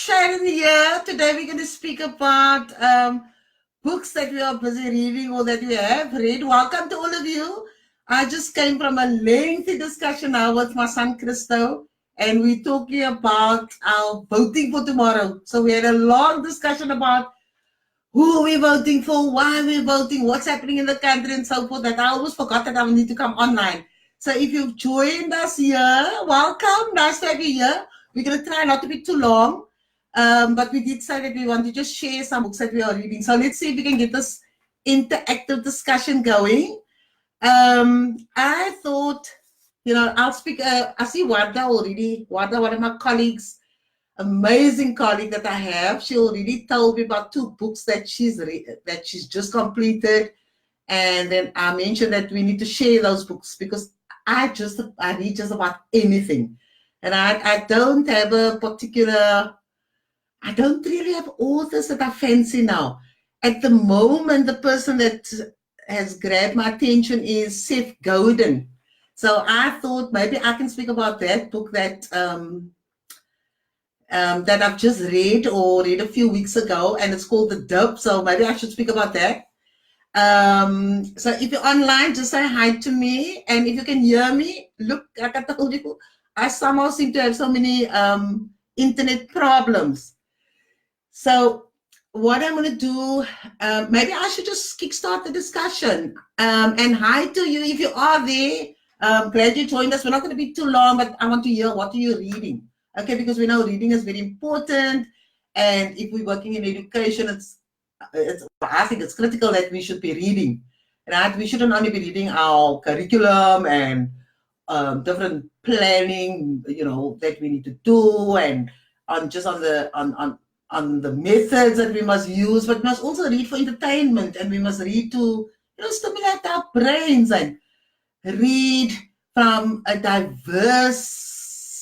Sharon here. Today we're going to speak about books that we are busy reading or that we have read. Welcome to all of you. I just came from a lengthy discussion now with my son Christo, and we're talking about our voting for tomorrow. So we had a long discussion about who we're voting for, why we're voting, what's happening in the country, and so forth, that I almost forgot that I need to come online. So if you've joined us here, welcome. Nice to have you here. We're going to try not to be too long, but we did say that we want to just share some books that we are reading. So let's see if we can get this interactive discussion going. I thought, I'll speak. I see Wanda already. Wanda, one of my colleagues, amazing colleague that I have. She already told me about 2 books that she's just completed, and then I mentioned that we need to share those books because I read just about anything. And I don't have a particular, I don't really have authors that I fancy now. At the moment, the person that has grabbed my attention is Seths Godin. So I thought maybe I can speak about that book that that I've just read a few weeks ago, and it's called The Dip. So maybe I should speak about that. So if you're online, just say hi to me. And if you can hear me, look, like I told you, I somehow seem to have so many internet problems. So what I'm going to do, maybe I should just kickstart the discussion. And hi to you if you are there. Glad you joined us. We're not going to be too long, but I want to hear what are you reading. Okay, because we know reading is very important. And if we're working in education, I think it's critical that we should be reading. Right? We shouldn't only be reading our curriculum and different planning, that we need to do, and on the methods that we must use, but we must also read for entertainment, and we must read to stimulate our brains and read from a diverse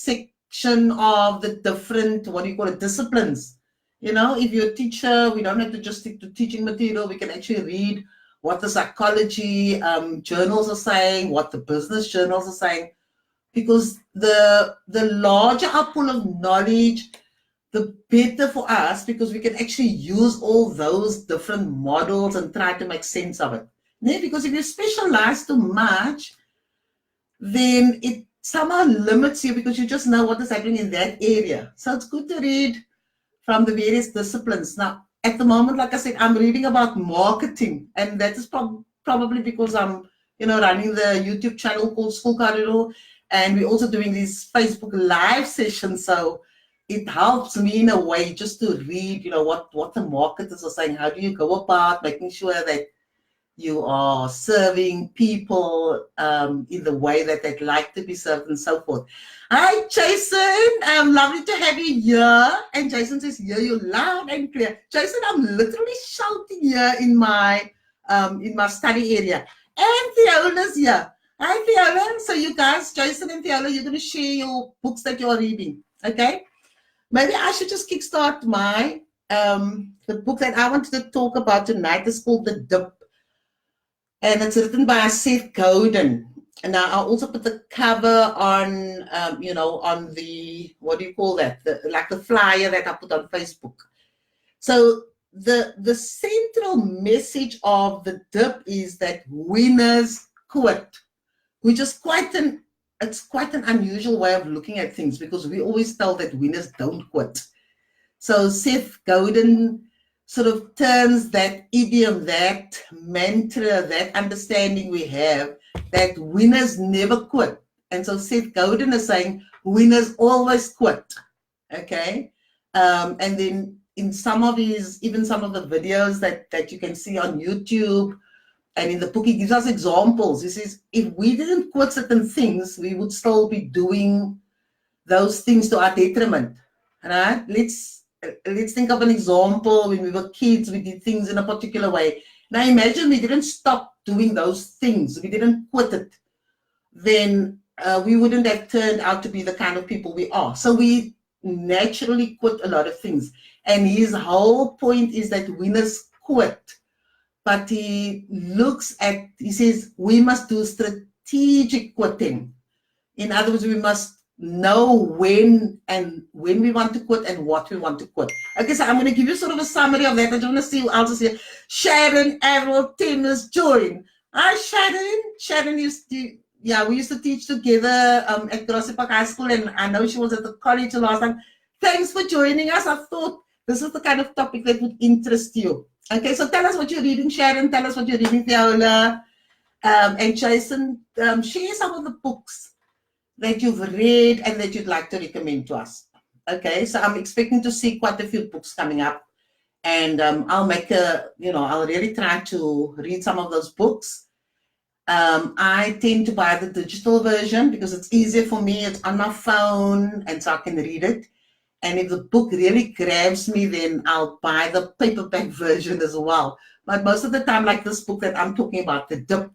section of the different, disciplines. If you're a teacher, we don't have to just stick to teaching material. We can actually read what the psychology journals are saying, what the business journals are saying, because the larger our pool of knowledge, the better for us, because we can actually use all those different models and try to make sense of it. Because if you specialize too much, then it somehow limits you because you just know what is happening in that area. So it's good to read from the various disciplines. Now, at the moment, like I said, I'm reading about marketing, and that is probably because I'm, running the YouTube channel called School Corridor, and we're also doing these Facebook live sessions. So it helps me in a way just to read, what the marketers are saying. How do you go about making sure that you are serving people in the way that they'd like to be served, and so forth. Hi, Jason. Lovely to have you here. And Jason says, hear you loud and clear. Jason, I'm literally shouting here in my study area. And Theola's here. Hi, Theola. So you guys, Jason and Theola, you're going to share your books that you're reading. Okay? Maybe I should just kickstart the book that I wanted to talk about tonight is called The Dip. And it's written by Seths Godin. And now I'll also put the cover on, on the, the flyer that I put on Facebook. So the central message of The Dip is that winners quit, which is quite an unusual way of looking at things, because we always tell that winners don't quit. So Seths Godin sort of turns that idiom, that mantra, that understanding we have, that winners never quit. And so Seths Godin is saying winners always quit. Okay? And then in some of the videos that you can see on YouTube and in the book, he gives us examples. He says, if we didn't quit certain things, we would still be doing those things to our detriment. Right? Let's think of an example. When we were kids, we did things in a particular way. Now imagine we didn't stop doing those things. We didn't quit it. Then we wouldn't have turned out to be the kind of people we are. So we naturally quit a lot of things. And his whole point is that winners quit. But he says we must do strategic quitting. In other words, we must know when we want to quit and what we want to quit. Okay, so I'm going to give you sort of a summary of that. I don't want to see who else is here. Sharon, Errol, Tim has joined. Hi, Sharon. Sharon used to, yeah, we used to teach together at Grassy Park High School, and I know she was at the college last time. Thanks for joining us. I thought this is the kind of topic that would interest you. Okay, so tell us what you're reading, Sharon. Tell us what you're reading, Viola. And Jason, share some of the books that you've read and that you'd like to recommend to us. Okay, so I'm expecting to see quite a few books coming up, and I'll make I'll really try to read some of those books. I tend to buy the digital version because it's easier for me. It's on my phone, and so I can read it. And if the book really grabs me, then I'll buy the paperback version as well. But most of the time, like this book that I'm talking about, The Dip,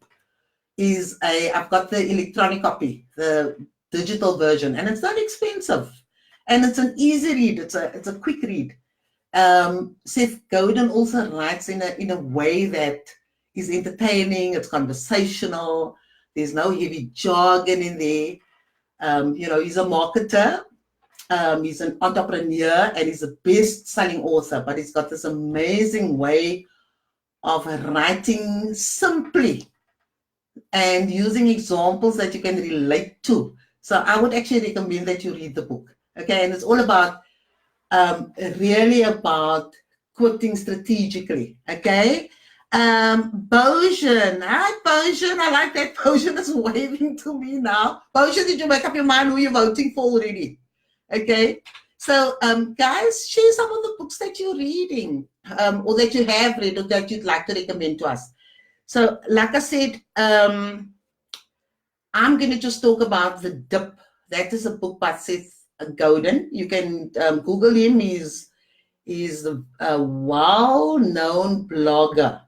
I've got the electronic copy, the digital version, and it's not expensive, and it's an easy read. It's a quick read. Seth Godin also writes in a way that is entertaining. It's conversational. There's no heavy jargon in there. He's a marketer. He's an entrepreneur, and he's a best-selling author. But he's got this amazing way of writing simply and using examples that you can relate to. So I would actually recommend that you read the book. Okay, and it's all about really about quitting strategically. Okay. Bojan. Hi, Bojan. I like that Bojan is waving to me now. Bojan, did you make up your mind who you're voting for already? Okay. So, guys, share some of the books that you're reading, or that you have read, or that you'd like to recommend to us. So, like I said, I'm going to just talk about The Dip. That is a book by Seth Godin. You can Google him. He's a well-known blogger.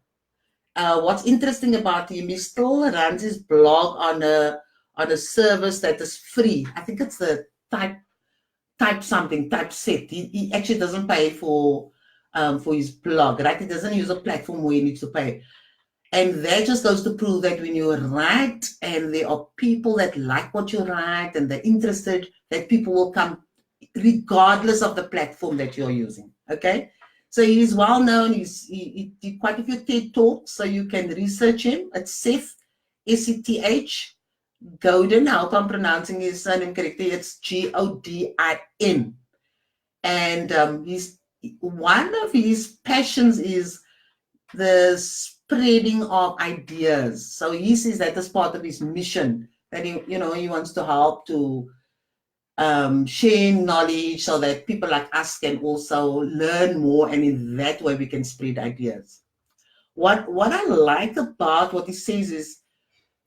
What's interesting about him, he still runs his blog on a service that is free. I think it's the Typeset. He actually doesn't pay for his blog, right? He doesn't use a platform where he needs to pay. And that just goes to prove that when you write and there are people that like what you write and they're interested, that people will come regardless of the platform that you're using. Okay. So he's well known. He did quite a few TED Talks, so you can research him. It's Seth, S-E-T-H, Godin. I hope I'm pronouncing his surname correctly. It's Godin. And one of his passions is the spreading of ideas. So he sees that as part of his mission, that he wants to help to share knowledge so that people like us can also learn more, and in that way we can spread ideas. What I like about what he says is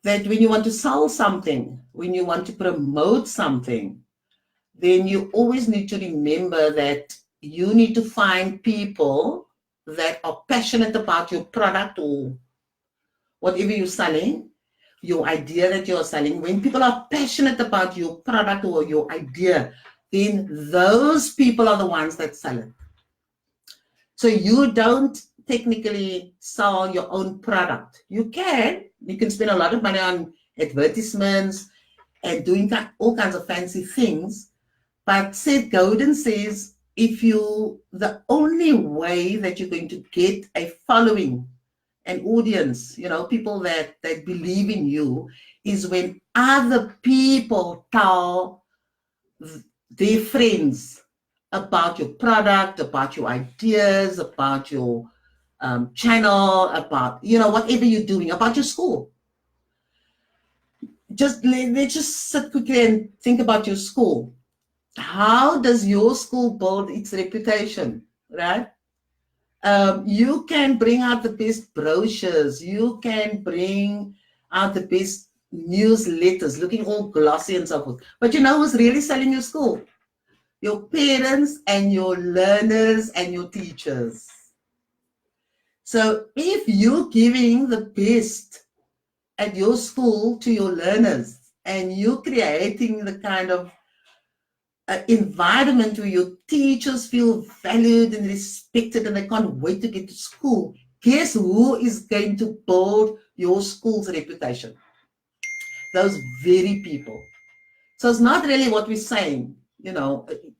that when you want to sell something, when you want to promote something, then you always need to remember that you need to find people that are passionate about your product or whatever you're selling, your idea that you're selling. When people are passionate about your product or your idea, then those people are the ones that sell it. So you don't technically sell your own product. You can spend a lot of money on advertisements and doing all kinds of fancy things. But Seth Godin says, the only way that you're going to get a following, an audience, people that believe in you, is when other people tell their friends about your product, about your ideas, about your channel, about, whatever you're doing, about your school. Let's just sit quickly and think about your school. How does your school build its reputation, right? You can bring out the best brochures. You can bring out the best newsletters, looking all glossy and so forth. But who's really selling your school? Your parents and your learners and your teachers. So if you're giving the best at your school to your learners, and you're creating the kind of environment where your teachers feel valued and respected and they can't wait to get to school, guess who is going to build your school's reputation? Those very people. So it's not really what we're saying,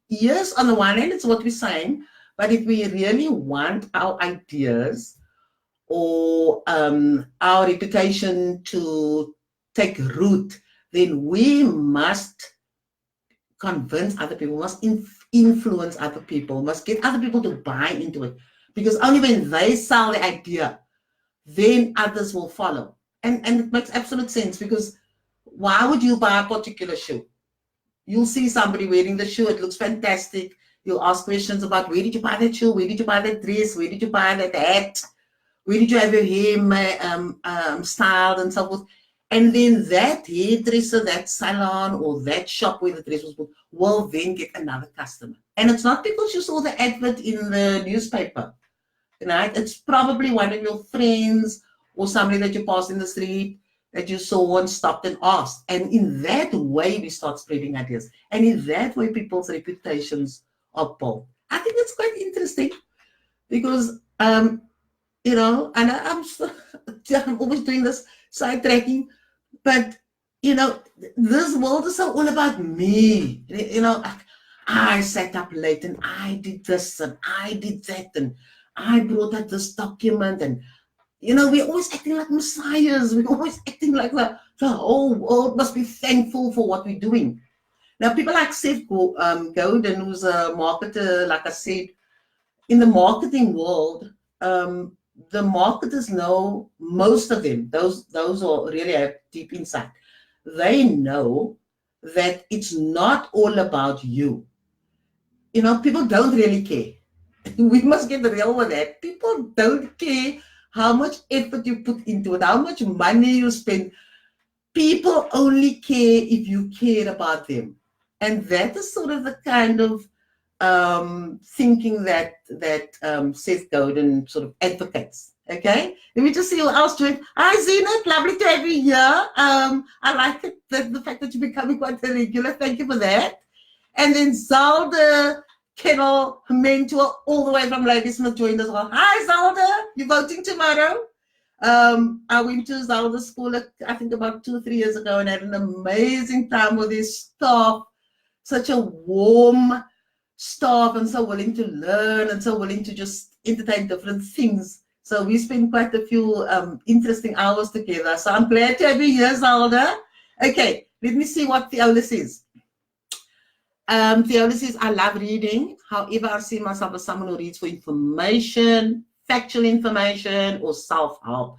Yes, on the one hand, it's what we're saying, but if we really want our ideas or our reputation to take root, then we must convince other people, must influence other people, must get other people to buy into it. Because only when they sell the idea, then others will follow. And it makes absolute sense, because why would you buy a particular shoe? You'll see somebody wearing the shoe, it looks fantastic. You'll ask questions about, where did you buy that shoe? Where did you buy that dress? Where did you buy that hat? Where did you have your hair styled and so forth? And then that hairdresser, that salon, or that shop where the dress was bought will then get another customer. And it's not because you saw the advert in the newspaper, right? It's probably one of your friends or somebody that you passed in the street that you saw and stopped and asked. And in that way, we start spreading ideas. And in that way, people's reputations are built. I think it's quite interesting because, and I'm always doing this sidetracking, but, this world is all about me. I sat up late and I did this and I did that and I brought out this document and, we're always acting like messiahs. We're always acting like the whole world must be thankful for what we're doing. Now, people like Seths Godin, who's a marketer, like I said, in the marketing world, the marketers know, most of them, those who really have deep insight, they know that it's not all about you. People don't really care. We must get real with that. People don't care how much effort you put into it, how much money you spend. People only care if you care about them. And that is sort of the kind of thinking that Seths Godin sort of advocates. Okay, let me just see who else doing. Hi, Zenith, lovely to have you here. I like it, the fact that you're becoming quite a regular. Thank you for that. And then Zalda Kennel Mentor, all the way from Ladysmith, joined as well. Hi, Zalda, you're voting tomorrow. I went to Zalda's school, I think about 2 or 3 years ago, and had an amazing time with his staff. Such a warm staff, and so willing to learn, and so willing to just entertain different things. So we spent quite a few interesting hours together. So I'm glad to have you here, Zalda. Okay, let me see what Theola says. Theola says, I love reading. However, I see myself as someone who reads for information, factual information, or self-help.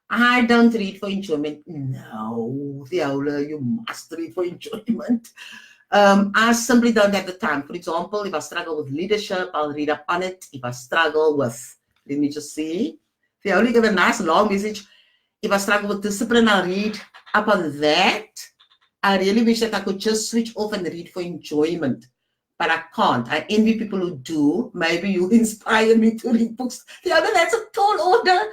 I don't read for enjoyment. No, Theola, you must read for enjoyment. I simply don't have the time. For example, if I struggle with leadership, I'll read up on it. If I struggle with, let me just see. Theola gave a nice long message. If I struggle with discipline, I'll read up on that. I really wish that I could just switch off and read for enjoyment, but I can't. I envy people who do. Maybe you inspire me to read books. That's a tall order.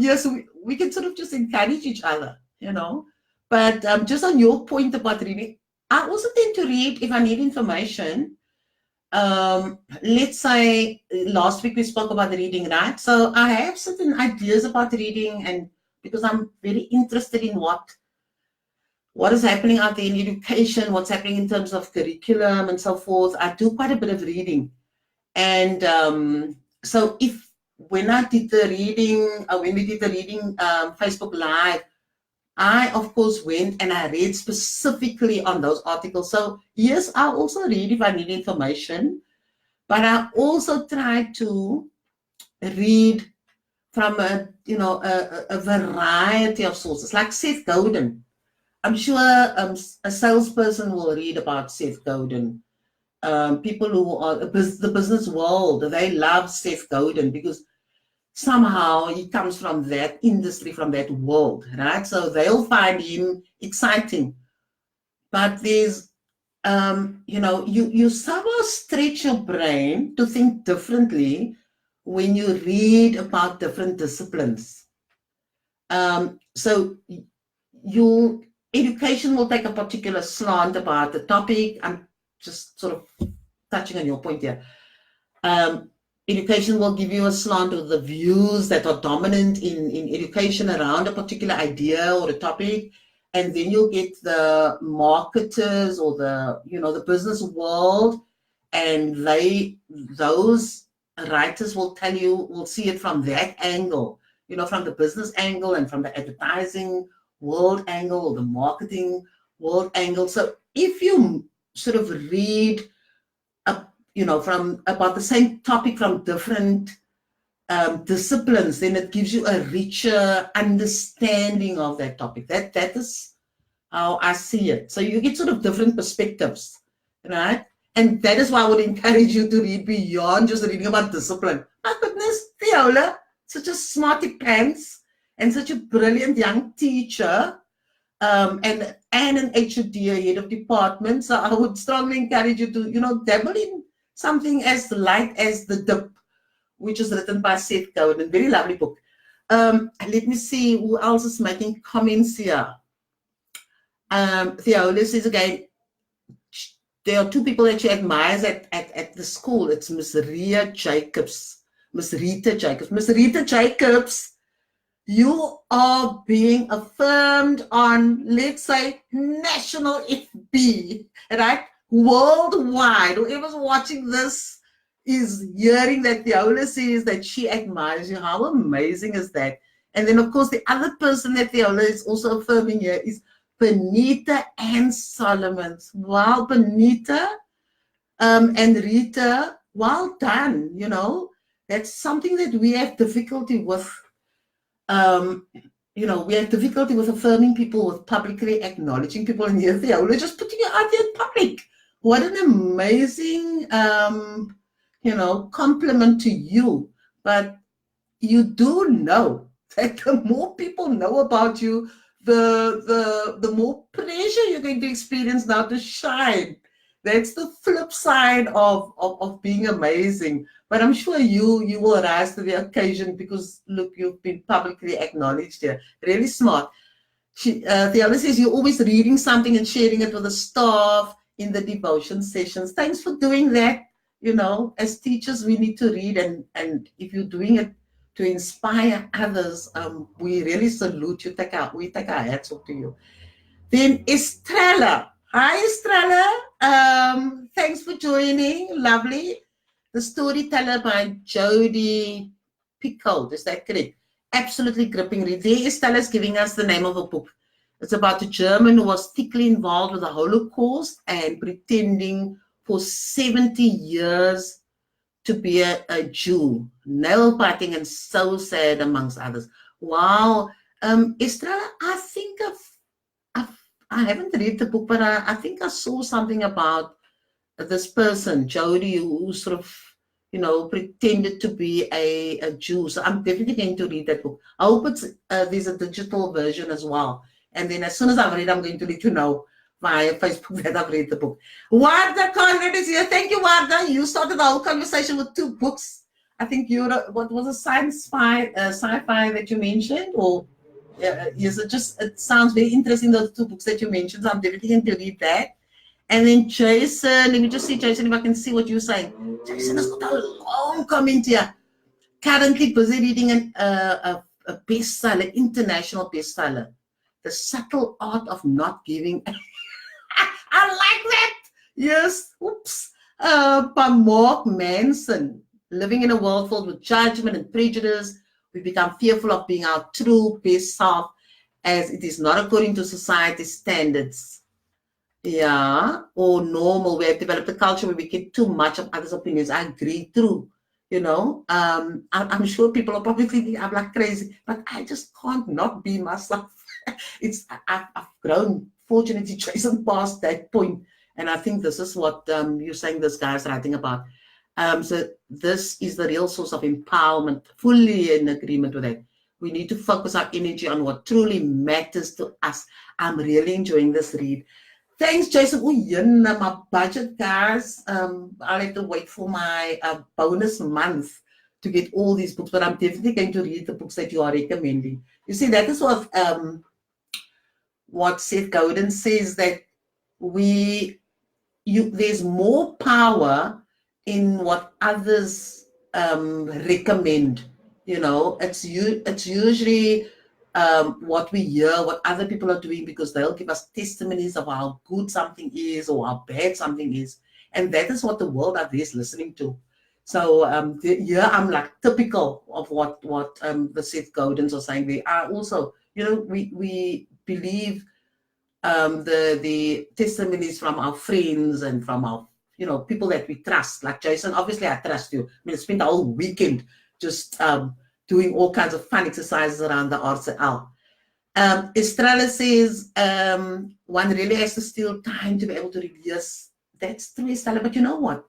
Yes, we can sort of just encourage each other, But just on your point about reading, I also tend to read if I need information. Let's say last week we spoke about reading, right? So I have certain ideas about reading, and because I'm very interested in what is happening out there in education, what's happening in terms of curriculum and so forth, I do quite a bit of reading. And so when we did the reading Facebook Live, I, of course, went and I read specifically on those articles. So, yes, I also read if I need information, but I also try to read from a variety of sources, like Seths Godin. I'm sure a salesperson will read about Seths Godin. People who are the business world, they love Seths Godin because somehow he comes from that industry, from that world, right? So they'll find him exciting. But there's, you somehow stretch your brain to think differently when you read about different disciplines. So your education will take a particular slant about the topic. I'm just sort of touching on your point here. Education will give you a slant of the views that are dominant in education around a particular idea or a topic. and then you'll get the marketers or the business world, and those writers will see it from that angle, from the business angle and from the advertising world angle or the marketing world angle. So if you sort of read from about the same topic from different disciplines, then it gives you a richer understanding of that topic. That is how I see it. So you get sort of different perspectives, right? And that is why I would encourage you to read beyond just reading about discipline. My goodness, Viola, such a smarty pants and such a brilliant young teacher, and an HOD, head of department. So I would strongly encourage you to, dabble in something as light as The Dip, which is written by Seths, a very lovely book. Let me see who else is making comments here. Theola says again, there are two people that she admires at the school. It's Miss Rita Jacobs. Miss Rita Jacobs, you are being affirmed on, let's say, national FB, right? Worldwide. Whoever's watching this is hearing that Theola says that she admires you. How amazing is that? And then, of course, the other person that Theola is also affirming here is Benita and Solomon. Wow, Benita and Rita, well done. That's something that we have difficulty with. We have difficulty with affirming people, with publicly acknowledging people, and here Theola just putting it out there in public. What an amazing, compliment to you. But you do know that the more people know about you, the more pressure you're going to experience now to shine. That's the flip side of being amazing. But I'm sure you will rise to the occasion because, look, you've been publicly acknowledged here. Really smart. Theola says you're always reading something and sharing it with the staff in the devotion sessions. Thanks for doing that. As teachers, we need to read, and if you're doing it to inspire others, we really salute you. We take our hats off to you. Then Estrella. Hi, Estrella. Thanks for joining. Lovely. The Storyteller by Judy Picoult. Is that correct? Absolutely gripping read. There, Estrella is giving us the name of a book. It's about a German who was thickly involved with the Holocaust and pretending for 70 years to be a Jew, nail-biting and so sad, amongst others. Wow. Estrella, I think I haven't read the book, but I think I saw something about this person, Jody, who sort of, pretended to be a Jew. So I'm definitely going to read that book. I hope there's a digital version as well. And then as soon as I've read, I'm going to let you know via Facebook that I've read the book. Warda Conrad is here. Thank you, Warda. You started the whole conversation with two books. I think what was a sci-fi that you mentioned? Or yes, it sounds very interesting, those two books that you mentioned. So I'm definitely going to read that. And then Jason, let me just see, Jason, if I can see what you're saying. Jason has got a long comment here. Currently busy reading a bestseller, international bestseller, The Subtle Art of Not Giving. I like that. Yes. Oops. By Mark Manson. Living in a world filled with judgment and prejudice, we become fearful of being our true best self, as it is not according to society's standards. Yeah, or normal. We have developed a culture where we get too much of others' opinions. I agree, true. I'm sure people are probably thinking I'm like crazy, but I just can't not be myself. I've grown, fortunately, Jason, past that point, and I think this is what you're saying this guy is writing about. So this is the real source of empowerment, fully in agreement with that. We need to focus our energy on what truly matters to us. I'm really enjoying this read. Thanks, Jason. My budget, guys. I'll have to wait for my bonus month to get all these books, but I'm definitely going to read the books that you are recommending. You see, that is what Seth Godin says, that there's more power in what others recommend. It's usually what we hear, what other people are doing, because they'll give us testimonies of how good something is or how bad something is. And that is what the world out there is listening to. So yeah, I'm like typical of what the Seth Godins are saying. They are also, we believe the testimonies from our friends and from our people that we trust. Like Jason, obviously I trust you. I spent the whole weekend just doing all kinds of fun exercises around the RCL. Estrella says one really has to steal time to be able to read. Yes, that's true, Estrella. But you know what?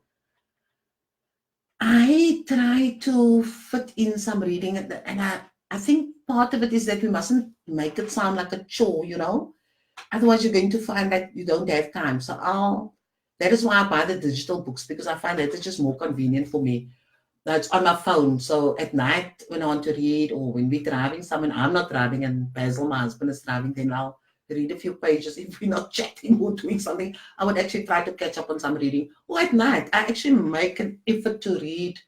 I try to fit in some reading, and I think part of it is that we mustn't make it sound like a chore, Otherwise, you're going to find that you don't have time. So that is why I buy the digital books, because I find that it's just more convenient for me. It's on my phone. So at night, when I want to read, or when we're driving somewhere, I'm not driving and Basil, my husband, is driving, then I'll read a few pages. If we're not chatting or doing something, I would actually try to catch up on some reading. Or at night, I actually make an effort to read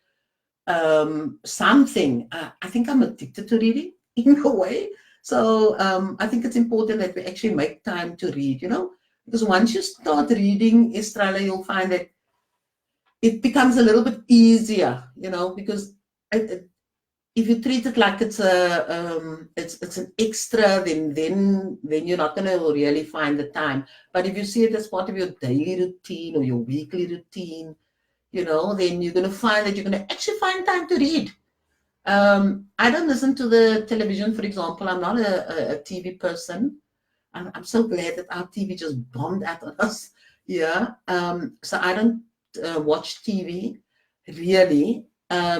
something. I think I'm addicted to reading in a way. So I think it's important that we actually make time to read, because once you start reading, Estrella, you'll find that it becomes a little bit easier, because if you treat it like it's an extra, then you're not going to really find the time. But if you see it as part of your daily routine or your weekly routine, then you're going to find that you're going to actually find time to read. I don't listen to the television, for example. I'm not a TV person. I'm so glad that our TV just bombed at us. Yeah. So I don't watch TV really.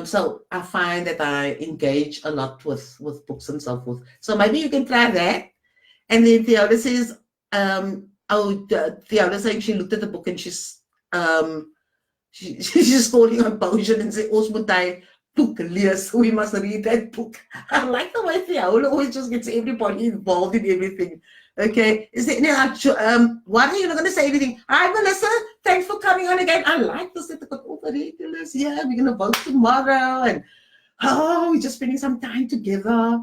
So I find that I engage a lot with books and so forth. So maybe you can try that. And then Theola says, Theola saying she looked at the book and she's calling on Persian and say, "Ons moet hy book lees. We must read that book." I like the way Theola always just gets everybody involved in everything. Okay, is there what are you not going to say anything? Hi, Melissa. Thanks for coming on again. I like this. I've got all the regulars. Yeah, we're going to vote tomorrow, and we're just spending some time together.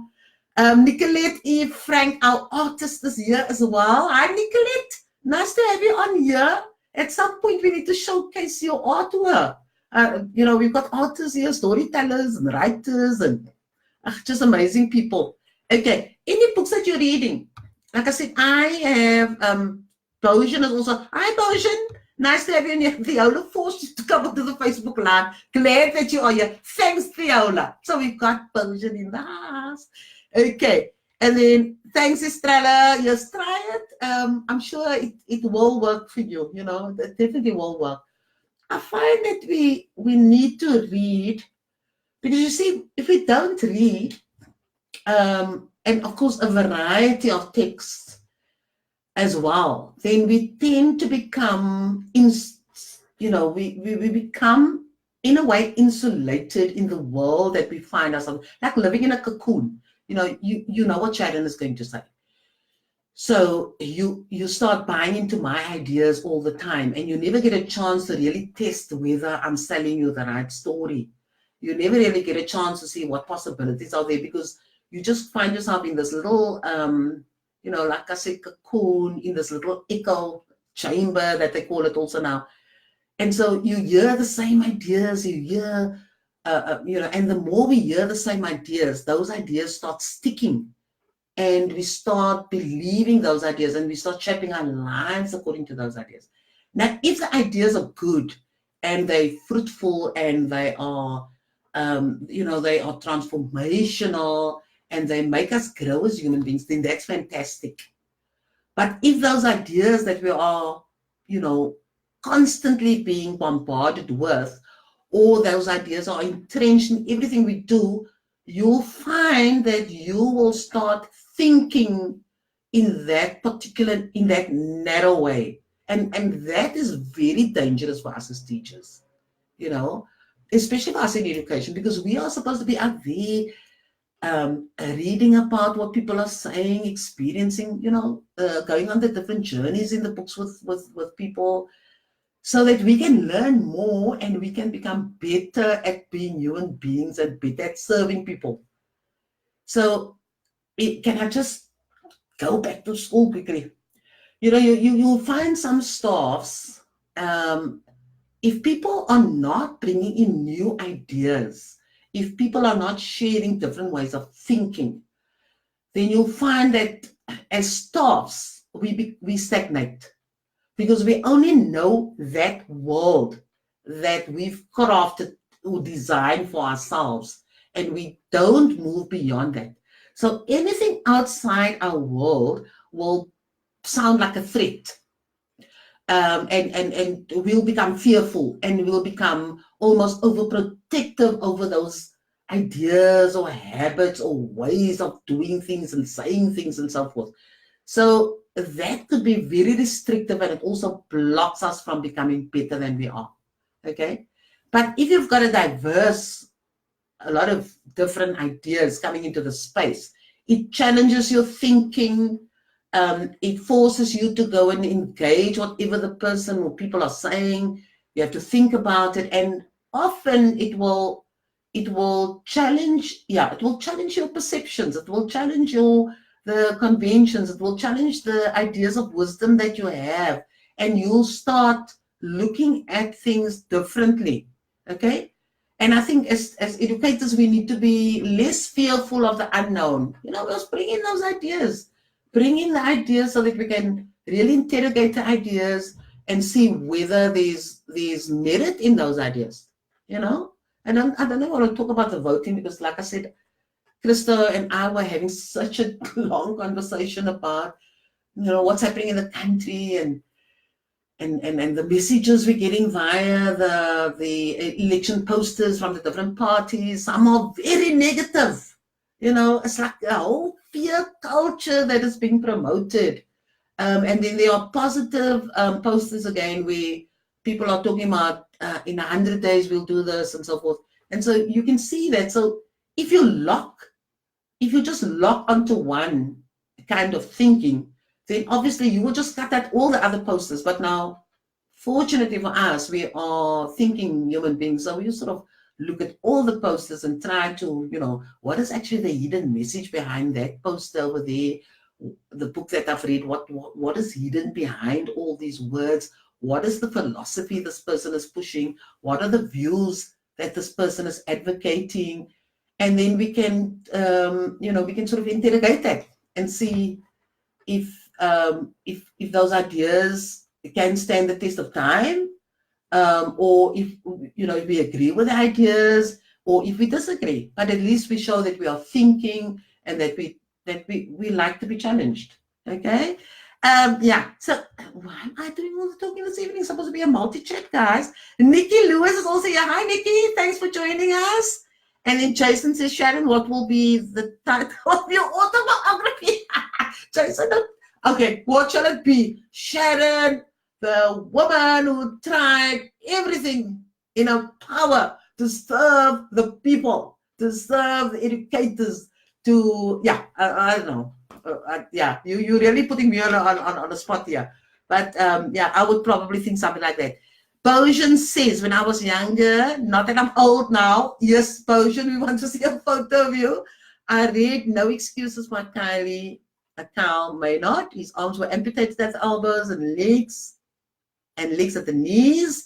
Nicolette E. Frank, our artist, is here as well. Hi, Nicolette. Nice to have you on here. At some point, we need to showcase your artwork. We've got artists here, storytellers and writers, and just amazing people. Okay, any books that you're reading? Like I said, I have Bojan is also. Hi, Bojan. Nice to have you in here. Theola forced you to come onto the Facebook Live. Glad that you are here. Thanks, Theola. So we've got Bojan in the house. Okay. And then thanks, Estrella. Yes, try it. I'm sure it will work for you. It definitely will work. I find that we need to read, because you see, if we don't read, and of course a variety of texts as well, then we tend to become, we become in a way insulated in the world that we find ourselves, like living in a cocoon. You know what Sharon is going to say. So you start buying into my ideas all the time, and you never get a chance to really test whether I'm selling you the right story. You never really get a chance to see what possibilities are there, because you just find yourself in this little, like I said, cocoon, in this little echo chamber that they call it also now. And so you hear the same ideas, you hear, and the more we hear the same ideas, those ideas start sticking. And we start believing those ideas, and we start shaping our lives according to those ideas. Now, if the ideas are good and they're fruitful and they are, they are transformational and they make us grow as human beings, then that's fantastic. But if those ideas that we are, constantly being bombarded with, or those ideas are entrenched in everything we do, you'll find that you will start thinking in that narrow way. And that is very dangerous for us as teachers, especially for us in education, because we are supposed to be out there reading about what people are saying, experiencing, going on the different journeys in the books with people, so that we can learn more and we can become better at being human beings and better at serving people. So can I just go back to school quickly? You'll find some staffs, if people are not bringing in new ideas, if people are not sharing different ways of thinking, then you'll find that as staffs, we stagnate, because we only know that world that we've crafted or designed for ourselves, and we don't move beyond that. So anything outside our world will sound like a threat, and we'll become fearful, and we'll become almost overprotective over those ideas or habits or ways of doing things and saying things and so forth. So that could be very restrictive, and it also blocks us from becoming better than we are. Okay. But if you've got a lot of different ideas coming into the space, it challenges your thinking. It forces you to go and engage whatever the person or people are saying. You have to think about it, and often it will challenge. Yeah, it will challenge your perceptions. It will challenge the conventions. It will challenge the ideas of wisdom that you have, and you'll start looking at things differently. Okay. And I think as educators, we need to be less fearful of the unknown. Just bring in those ideas. Bring in the ideas so that we can really interrogate the ideas and see whether there's merit in those ideas. And I don't want to talk about the voting, because, like I said, Krista and I were having such a long conversation about what's happening in the country, and the messages we're getting via the election posters from the different parties. Some are very negative. It's like a whole fear culture that is being promoted. And then there are positive posters again, where people are talking about in 100 days we'll do this and so forth. And so you can see that. So if you just lock onto one kind of thinking, then obviously you will just cut out all the other posters. But now, fortunately for us, we are thinking human beings, so we sort of look at all the posters and try to, what is actually the hidden message behind that poster over there? The book that I've read, what is hidden behind all these words? What is the philosophy this person is pushing? What are the views that this person is advocating? And then we can, we can sort of interrogate that and see if those ideas can stand the test of time, or if we agree with the ideas, or if we disagree. But at least we show that we are thinking, and that we like to be challenged. Okay. So why am I doing all the talking this evening? It's supposed to be a multi-chat, guys. Nikki Lewis is also here. Hi, Nikki. Thanks for joining us. And then Jason says, Sharon, what will be the title of your autobiography? Jason, okay, what shall it be? Sharon, the woman who tried everything in her power to serve the people, to serve the educators, I don't know. You're really putting me on a spot here. But I would probably think something like that. Bojan says, when I was younger, not that I'm old now. Yes, Bojan, we want to see a photo of you. I read No Excuses by Kylie. A cow may not. His arms were amputated at the elbows and legs at the knees,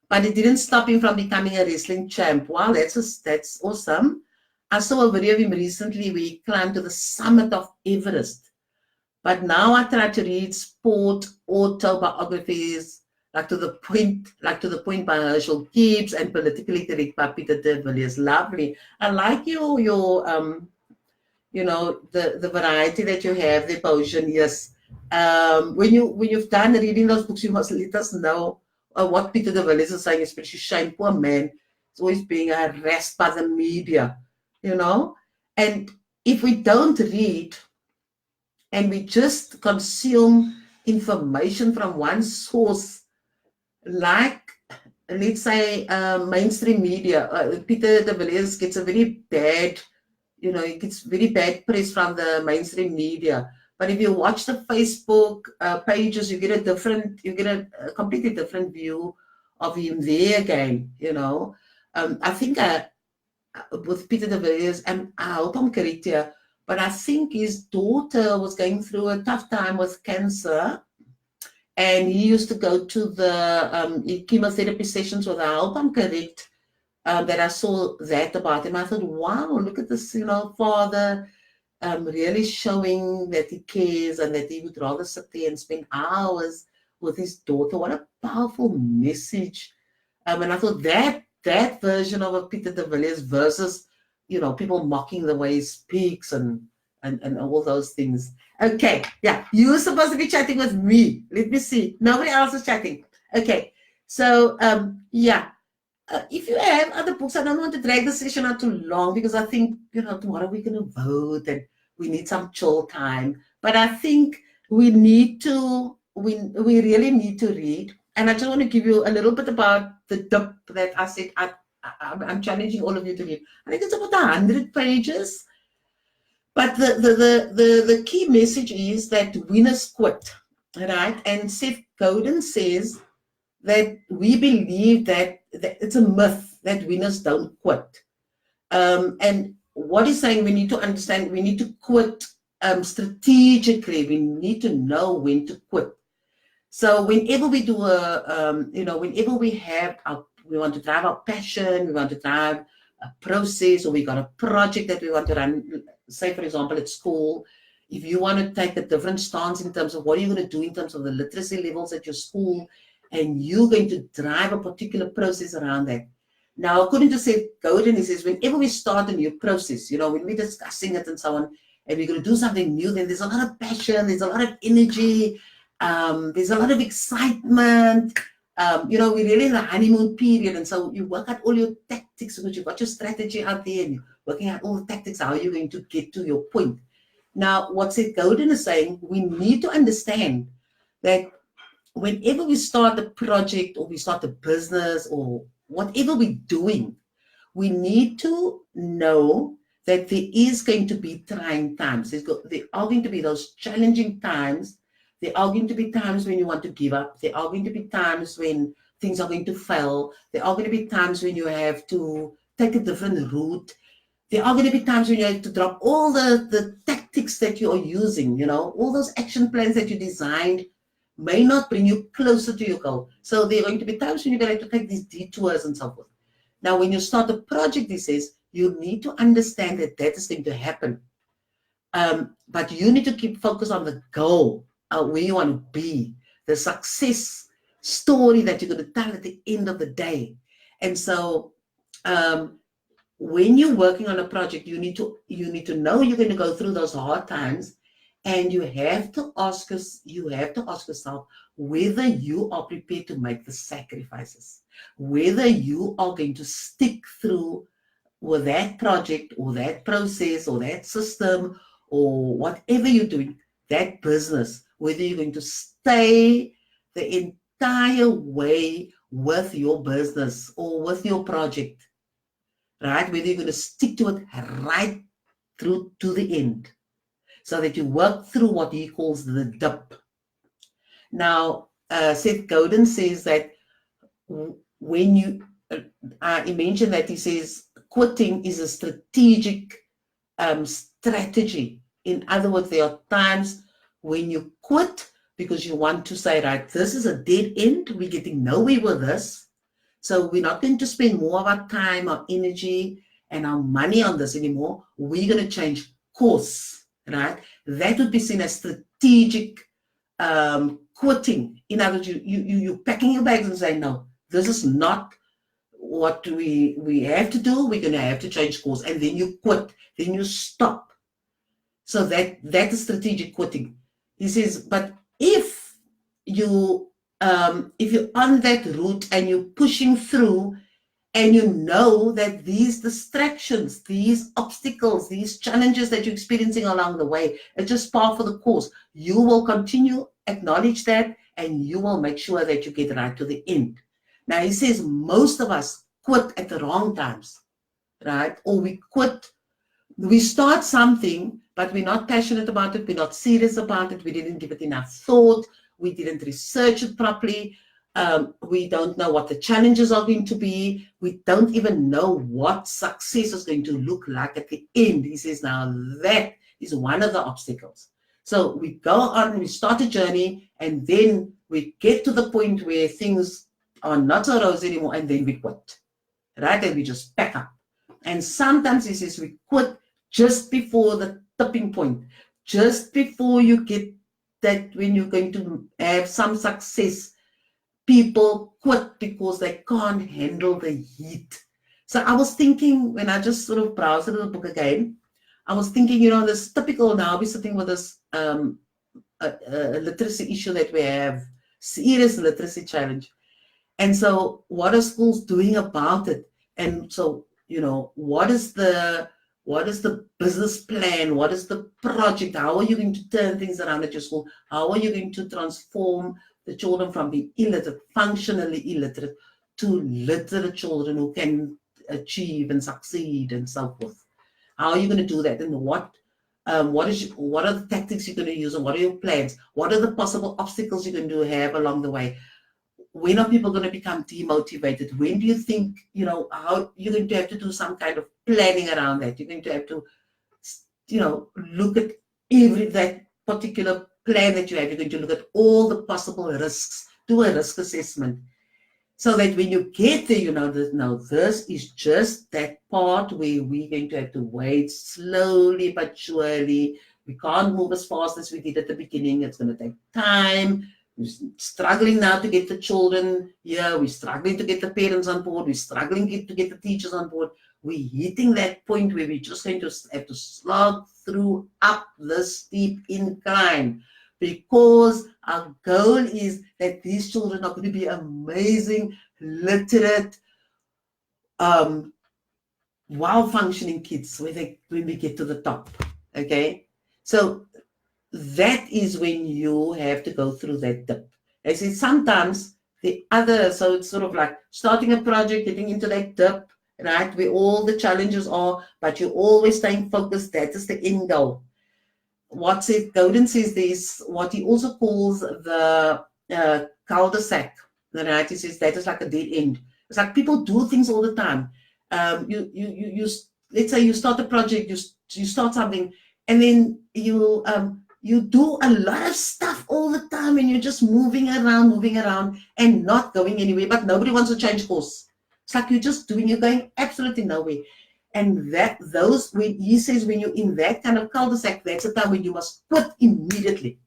but it didn't stop him from becoming a wrestling champ. Wow, that's awesome. I saw a video of him recently where he climbed to the summit of Everest. But now I try to read sport autobiographies, like to the point by Herschel Gibbs, and Politically Correct by Peter de Villiers. Lovely. I like your the variety that you have, the potion. Yes. When you've done reading those books, you must let us know what Peter de Villiers is saying, especially shame, poor man. It's always being harassed by the media, And if we don't read and we just consume information from one source, like, let's say, mainstream media, Peter de Villiers gets a very bad, he gets very bad press from the mainstream media. But if you watch the Facebook pages, you get a completely different view of him there again, I think with Peter de Villiers, and I hope I'm correct here, but I think his daughter was going through a tough time with cancer, and he used to go to the chemotherapy sessions with her. I hope I'm correct, that I saw that about him. I thought, wow, look at this, father really showing that he cares and that he would rather sit there and spend hours with his daughter. What a powerful message. And I thought that version of a Peter de Villiers versus, people mocking the way he speaks and all those things. Okay, yeah, you're supposed to be chatting with me. Let me see. Nobody else is chatting. Okay, so yeah. If you have other books, I don't want to drag the session out too long because I think, tomorrow we're going to vote and we need some chill time. But I think we really need to read. And I just want to give you a little bit about the dip that I said I'm challenging all of you to read. I think it's about 100 pages. But the key message is that winners quit, right? And Seth Godin says that we believe that it's a myth that winners don't quit. And what he's saying, we need to understand, we need to quit strategically. We need to know when to quit. So whenever we do whenever we want to drive our passion, we want to drive a process, or we got a project that we want to run, say for example at school, if you want to take a different stance in terms of what are you going to do in terms of the literacy levels at your school, and you're going to drive a particular process around that. Now, according to Seth Godin, he says, whenever we start a new process, when we're discussing it and so on, and we're going to do something new, then there's a lot of passion, there's a lot of energy, there's a lot of excitement. We're really in the honeymoon period, and so you work out all your tactics, because you've got your strategy out there, and you're working out all the tactics, how you're going to get to your point. Now, what Seth Godin is saying, we need to understand that whenever we start a project or we start a business or whatever we're doing, we need to know that there is going to be trying times. There are going to be those challenging times. There are going to be times when you want to give up. There are going to be times when things are going to fail. There are going to be times when you have to take a different route. There are going to be times when you have to drop all the tactics that you are using, all those action plans that you designed may not bring you closer to your goal. So there are going to be times when you're going to have to take these detours and so forth. Now, when you start a project, he says, you need to understand that is going to happen. But you need to keep focused on the goal, where you want to be, the success story that you're going to tell at the end of the day. And so when you're working on a project, you need to know you're going to go through those hard times. And you have to ask yourself whether you are prepared to make the sacrifices, whether you are going to stick through with that project or that process or that system or whatever you're doing, that business, whether you're going to stay the entire way with your business or with your project, right? Whether you're going to stick to it right through to the end, so that you work through what he calls the dip. Now, Seth Godin says that when he mentioned that, he says quitting is a strategic strategy. In other words, there are times when you quit because you want to say, right, this is a dead end. We're getting nowhere with this. So we're not going to spend more of our time, our energy, and our money on this anymore. We're going to change course. Right, that would be seen as strategic quitting. In other words, you're packing your bags and saying, no, this is not what we have to do. We're going to have to change course, and then you quit. Then you stop. So that is strategic quitting. He says, but if you're on that route and you're pushing through, and you know that these distractions, these obstacles, these challenges that you're experiencing along the way, it's just par for the course. You will continue, acknowledge that, and you will make sure that you get right to the end. Now, he says most of us quit at the wrong times, right? Or we start something, but we're not passionate about it. We're not serious about it. We didn't give it enough thought. We didn't research it properly. We don't know what the challenges are going to be. We don't even know what success is going to look like at the end. He says, now that is one of the obstacles. So we go on, we start a journey, and then we get to the point where things are not so rosy anymore, and then we quit, right? And we just pack up. And sometimes this is we quit just before the tipping point, just before you get that when you're going to have some success. People quit because they can't handle the heat. So I was thinking, when I just sort of browsed the book again, I was thinking, this typical, now we're sitting with this literacy issue that we have, serious literacy challenge. And so what are schools doing about it? And so, what is the business plan? What is the project? How are you going to turn things around at your school? How are you going to transform the children from being illiterate, functionally illiterate, to literate children who can achieve and succeed and so forth? How are you going to do that? And what are the tactics you're going to use, and what are your plans? What are the possible obstacles you're going to have along the way? When are people going to become demotivated? When do you think, how you're going to have to do some kind of planning around that? You're going to have to, look at that particular plan that you have. You're going to look at all the possible risks, do a risk assessment, so that when you get there, this is just that part where we're going to have to wait slowly but surely. We can't move as fast as we did at the beginning. It's going to take time. We're struggling now to get the children here. We're struggling to get the parents on board. We're struggling to get the teachers on board. We're hitting that point where we're just going to have to slog through up this steep incline, because our goal is that these children are going to be amazing, literate, well-functioning kids when we get to the top. Okay, so that is when you have to go through that dip. I say sometimes so it's sort of like starting a project, getting into that dip, right, where all the challenges are, but you're always staying focused. That is the end goal. What Cocoon says this, what he also calls the cul-de-sac, right? He says that is like a dead end. It's like people do things all the time. You let's say you start a project, you start something, and then you do a lot of stuff all the time, and you're just moving around and not going anywhere, but nobody wants to change course. It's like you're going absolutely nowhere. And when he says, when you're in that kind of cul-de-sac, that's the time when you must quit immediately.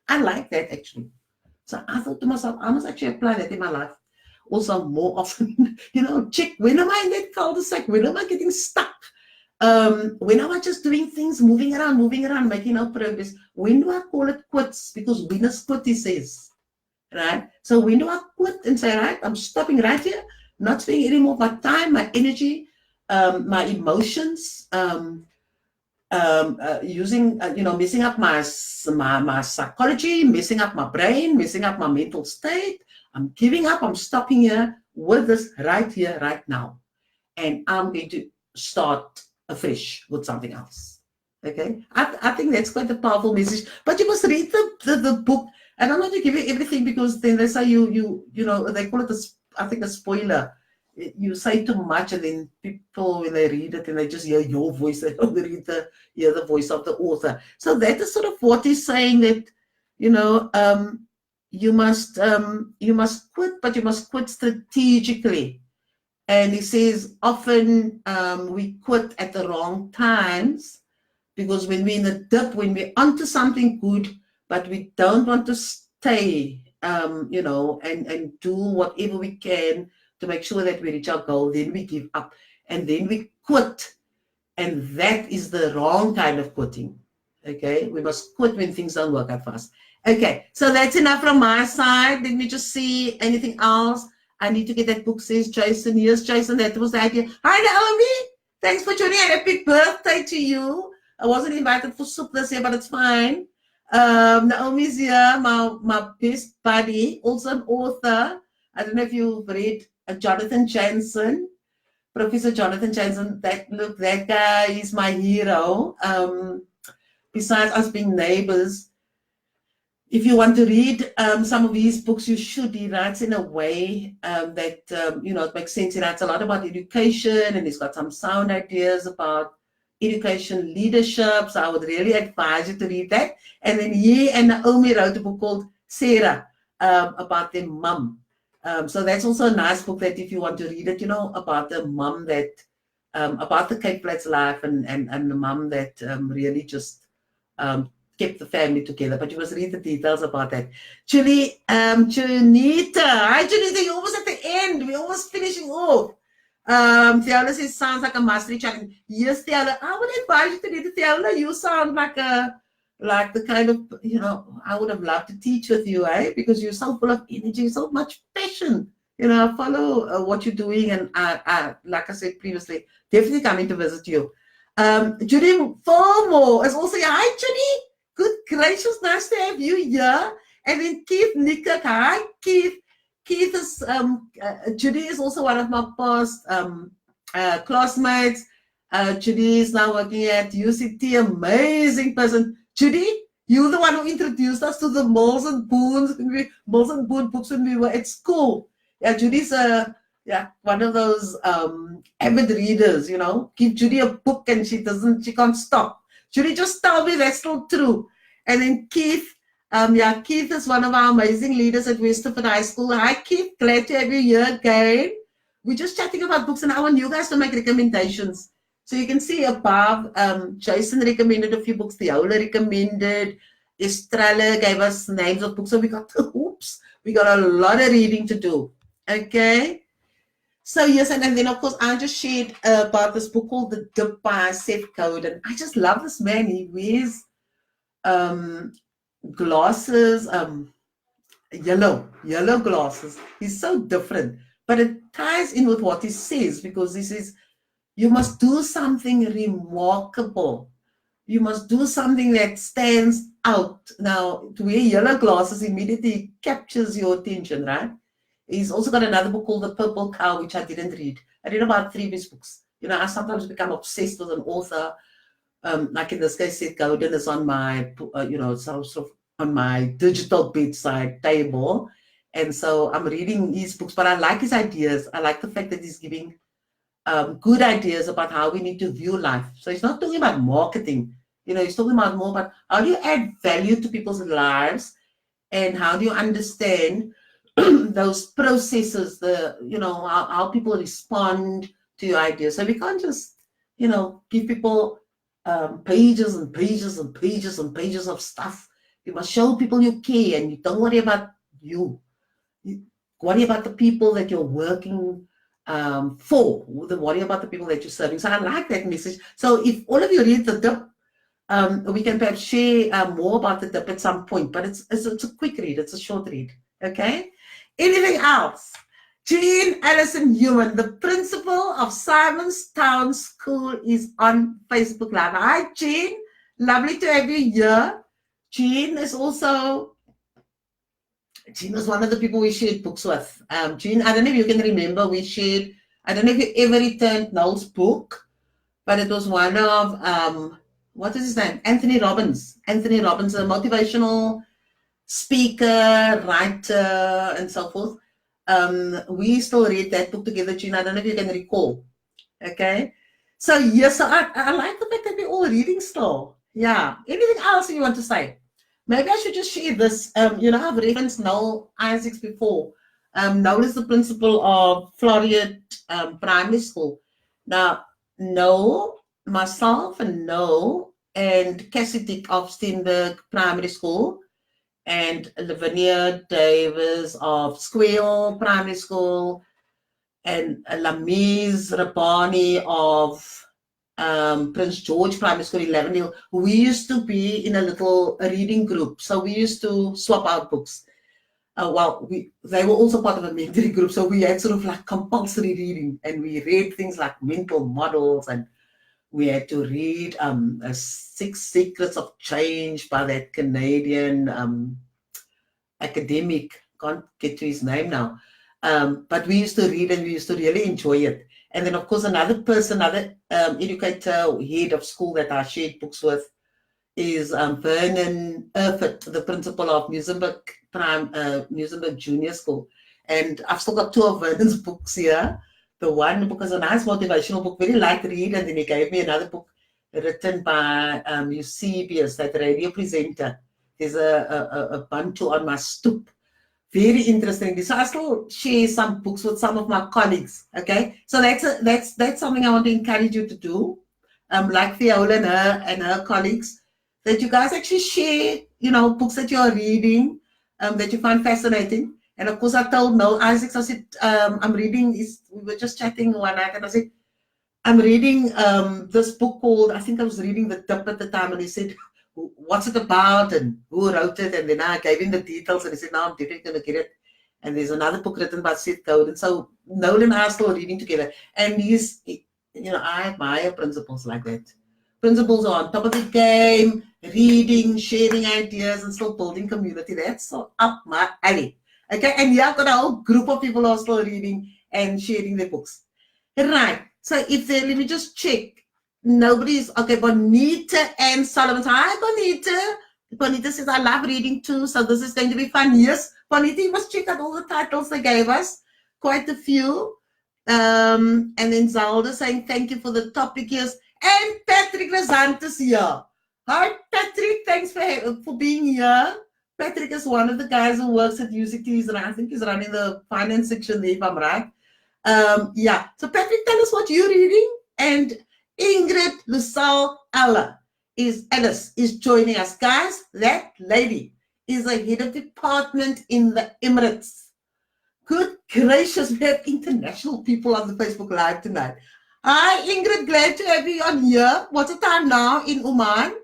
I like that, actually. So I thought to myself, I must actually apply that in my life also more often. Check, when am I in that cul-de-sac? When am I getting stuck? When am I just doing things, moving around, making no progress? When do I call it quits? Because winners quit, he says, right? So when do I quit and say, right, I'm stopping right here, not spending any more of my time, my energy, my emotions, using, messing up my psychology, messing up my brain, messing up my mental state. I'm giving up. I'm stopping here with this right here, right now. And I'm going to start afresh with something else. Okay, I think that's quite a powerful message. But you must read the book. I don't want to give you everything, because then they say they call it a spoiler. You say too much, and then people, when they read it, and they just hear your voice, they don't hear the voice of the author. So that is sort of what he's saying, that you must quit, but you must quit strategically. And he says often we quit at the wrong times, because when we're in a dip, when we're onto something good, but we don't want to stay, and do whatever we can to make sure that we reach our goal, then we give up, and then we quit. And that is the wrong kind of quitting. Okay, we must quit when things don't work out for us. Okay, so that's enough from my side. Let me just see anything else. I need to get that book, says Jason. Yes, Jason, that was the idea. Hi, Naomi. Thanks for joining. Happy birthday to you. I wasn't invited for soup this year, but it's fine. Naomi's here, my best buddy, also an author. I don't know if you've read Jonathan Jansen, Professor Jonathan Jansen. That guy is my hero. Besides us being neighbors, if you want to read some of his books, you should. He writes in a way that, it makes sense. He writes a lot about education, and he's got some sound ideas about education leadership. So I would really advise you to read that. And then he and Naomi wrote a book called Sarah, about their mum. So that's also a nice book that if you want to read it, about the mum that, about the Cape Flats life and the mum that really just kept the family together. But you must read the details about that. Judy, Nita. Hi, Junita, you're almost at the end. We're almost finishing off. Theola says, sounds like a mastery challenge. Yes, Theola, I would advise you to read it. Theola, you sound like the kind of, I would have loved to teach with you, because you're so full of energy, so much passion. I follow what you're doing, and I, like I said previously, definitely coming to visit you. Judy Fillmore is also here. Hi, Judy. Good gracious, nice to have you here. And then Keith Nickett. Hi, Keith. Keith is, Judy is also one of my past classmates. Judy is now working at UCT, amazing person. Judy, you're the one who introduced us to the Mills and Boon books when we were at school. Yeah, Judy's one of those avid readers, Give Judy a book and she can't stop. Judy, just tell me that's not true. And then Keith, Keith is one of our amazing leaders at Westerford High School. Hi, Keith, glad to have you here again. We're just chatting about books, and I want you guys to make recommendations. So you can see above, Jason recommended a few books, Theola recommended, Estrella gave us names of books. So we got a lot of reading to do. Okay. So yes, and then of course I just shared about this book called The Dip by Seths, and I just love this man. He wears glasses, yellow glasses. He's so different, but it ties in with what he says, because he says you must do something remarkable. You must do something that stands out. Now, to wear yellow glasses immediately captures your attention, right? He's also got another book called The Purple Cow, which I didn't read. I read about 3 of his books. I sometimes become obsessed with an author. Like in this case, Seth Godin is on my, sort of on my digital bedside table. And so I'm reading his books, but I like his ideas. I like the fact that he's giving good ideas about how we need to view life. So he's not talking about marketing. He's talking about more about how do you add value to people's lives, and how do you understand those processes, how people respond to your ideas. So we can't just, give people pages and pages and pages and pages of stuff. You must show people you care, and you don't worry about you. You worry about the people that you're working for. Worry about the people that you're serving. So I like that message. So if all of you read The Dip, we can perhaps share more about The Dip at some point, but it's a quick read. It's a short read. Okay. Anything else? Jean Allison Human, the principal of Simonstown School, is on Facebook Live. Hi, Jean. Lovely to have you here. Jean is one of the people we shared books with. Jean, I don't know if you can remember, I don't know if you ever returned Noel's book, but it was one of, what is his name? Anthony Robbins. Anthony Robbins, a motivational speaker, writer, and so forth. We still read that book together, Jean. I don't know if you can recall. Okay. So yes, I like the fact that we're all reading still. Yeah. Anything else you want to say? Maybe I should just share this. I've referenced Noel Isaacs before. Noel is the principal of Florian Primary School. Now, Noel, myself and Noel and Cassidy of Steenberg Primary School, and Lavinia Davis of Squeal Primary School, and Lamise Rabani of Prince George Primary School in Lavendale. We used to be in a little reading group, so we used to swap out books. They were also part of a mentoring group, so we had sort of like compulsory reading, and we read things like mental models, and we had to read 6 Secrets of Change by that Canadian academic. Can't get to his name now. But we used to read, and we used to really enjoy it. And then, of course, another educator, head of school that I shared books with is Vernon Erfurt, the principal of Muizenberg Junior School. And I've still got 2 of Vernon's books here. The one book is a nice motivational book, very light read, and then he gave me another book written by Eusebius, that radio presenter. There's a bantu on my stoop. Very interesting. So I still share some books with some of my colleagues. Okay, so that's something I want to encourage you to do. Like Viola and her colleagues, that you guys actually share, books that you are reading, that you find fascinating. And of course, I told Noel Isaacs, I said, I'm reading. We were just chatting one night, and I said, I'm reading this book called, I think I was reading The Tip at the time, and he said, what's it about and who wrote it? And then I gave him the details, and he said, no, I'm definitely going to get it. And there's another book written by Seths. And so Noel and I are still reading together. And I admire principals like that. Principals are on top of the game, reading, sharing ideas, and still building community. That's so up my alley. Okay, and yeah, I've got a whole group of people who are still reading and sharing their books. Right. So let me just check. Nobody's okay. Bonita and Solomon. Hi, Bonita. Bonita says, I love reading too, so this is going to be fun. Yes, Bonita, you must check out all the titles they gave us. Quite a few. And then Zalda saying, thank you for the topic. Yes. And Patrick Razant is here. Hi, Patrick. Thanks for being here. Patrick is one of the guys who works at UCT, and I think he's running the finance section there, if I'm right. Yeah. So Patrick, tell us what you're reading. And Ingrid Lusal Alice is joining us. Guys, that lady is a head of department in the Emirates. Good gracious, we have international people on the Facebook Live tonight. Hi, Ingrid, glad to have you on here. What's the time now in Oman?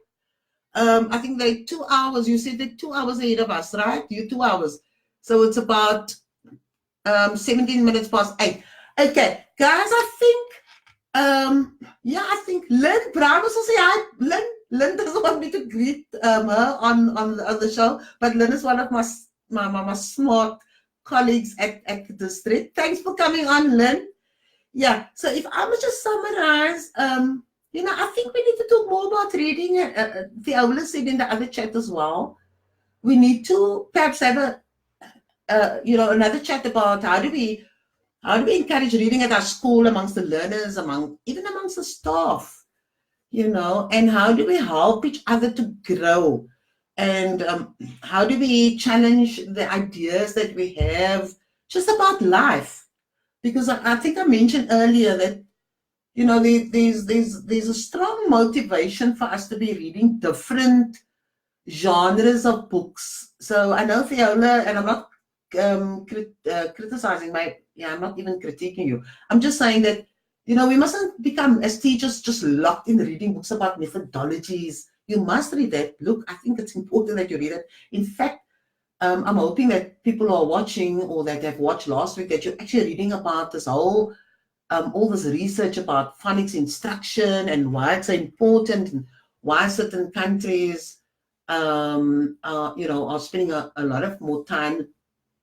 I think they're 2 hours. You said they're 2 hours ahead of us, right? You're 2 hours. So it's about 17 minutes past 8. Okay, guys, I think Lynn Brown also say hi. Lynn doesn't want me to greet her on the show, but Lynn is one of my smart colleagues at the district. Thanks for coming on, Lynn. Yeah, so if I must just summarize, I think we need to talk more about reading. Viola said in the other chat as well. We need to perhaps have another chat about how do we encourage reading at our school, amongst the learners, even amongst the staff, and how do we help each other to grow, and how do we challenge the ideas that we have just about life? Because I think I mentioned earlier that there's a strong motivation for us to be reading different genres of books. So I know Viola, and I'm not criticizing I'm not even critiquing you. I'm just saying that, we mustn't become, as teachers, just locked in reading books about methodologies. You must read that. Look, I think it's important that you read it. In fact, I'm hoping that people who are watching or that have watched last week, that you're actually reading about this whole, all this research about phonics instruction and why it's so important and why certain countries, are spending a lot of more time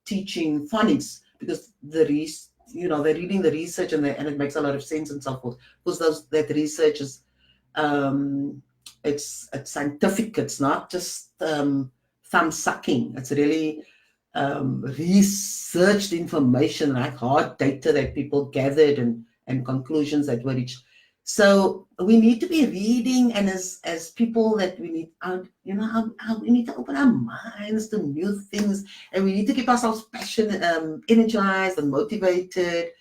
teaching phonics, because they're reading the research and it makes a lot of sense and so forth. Because that research is, it's scientific. It's not just thumb sucking. It's really researched information, like hard data that people gathered and conclusions that were reached. So we need to be reading, and as people that we need out, how we need to open our minds to new things, and we need to keep ourselves passionate, energized and motivated.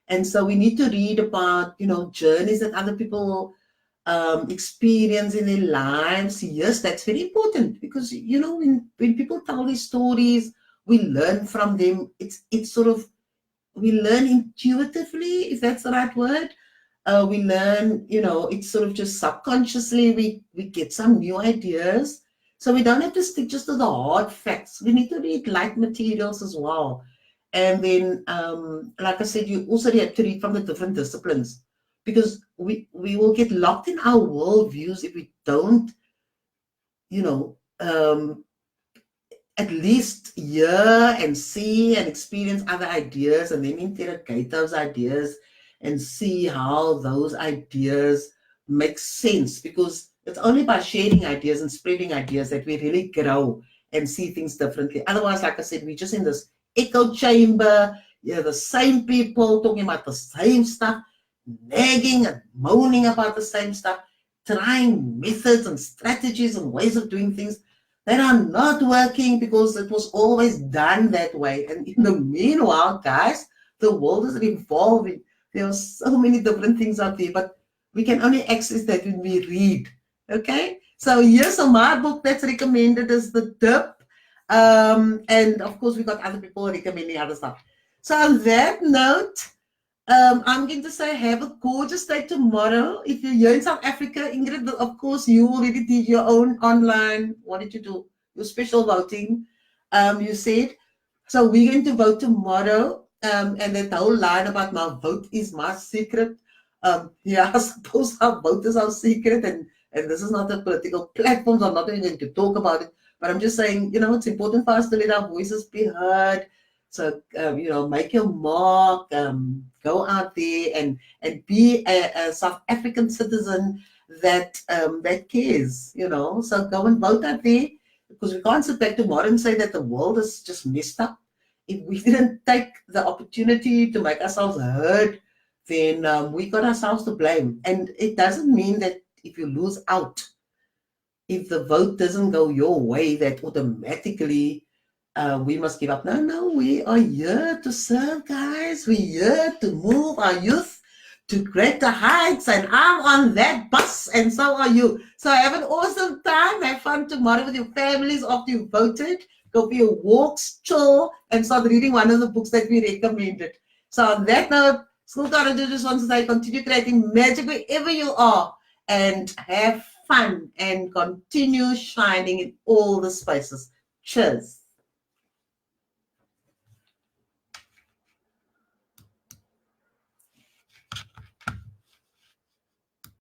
And so we need to read about, journeys that other people experience in their lives. Yes, that's very important, because, when people tell these stories, we learn from them. It's sort of, we learn intuitively, if that's the right word. We learn, it's sort of just subconsciously, we get some new ideas. So we don't have to stick just to the hard facts. We need to read light materials as well. And then, like I said, you also have to read from the different disciplines, because we will get locked in our worldviews if we don't, at least hear and see and experience other ideas, and then interrogate those ideas and see how those ideas make sense. Because it's only by sharing ideas and spreading ideas that we really grow and see things differently. Otherwise, like I said, we're just in this echo chamber. The same people talking about the same stuff, nagging and moaning about the same stuff. trying methods and strategies and ways of doing things that are not working because it was always done that way. And in the meanwhile, guys, the world is evolving. There are so many different things out there, but we can only access that when we read. Okay? So here's my book that's recommended is The Dip. And of course, we got other people recommending other stuff. So on that note, I'm going to say have a gorgeous day tomorrow. If you're here in South Africa, Ingrid, of course, you already did your own online. What did you do? Your special voting. You said. So we're going to vote tomorrow. And that whole line about my vote is my secret. Yeah, I suppose our vote is our secret. And this is not a political platform. So I'm not even going to talk about it. But I'm just saying, it's important for us to let our voices be heard. So, make your mark, go out there and be a South African citizen that cares, So go and vote out there, because we can't sit back tomorrow and say that the world is just messed up. If we didn't take the opportunity to make ourselves heard, then we got ourselves to blame. And it doesn't mean that if you lose out, if the vote doesn't go your way, that automatically we must give up. No, we are here to serve, guys. We're here to move our youth to greater heights, and I'm on that bus, and so are you. So have an awesome time. Have fun tomorrow with your families after you voted. Go for your walks, chill, and start reading one of the books that we recommended. So on that note, School Current just wants to say, continue creating magic wherever you are, and have fun, and continue shining in all the spaces. Cheers.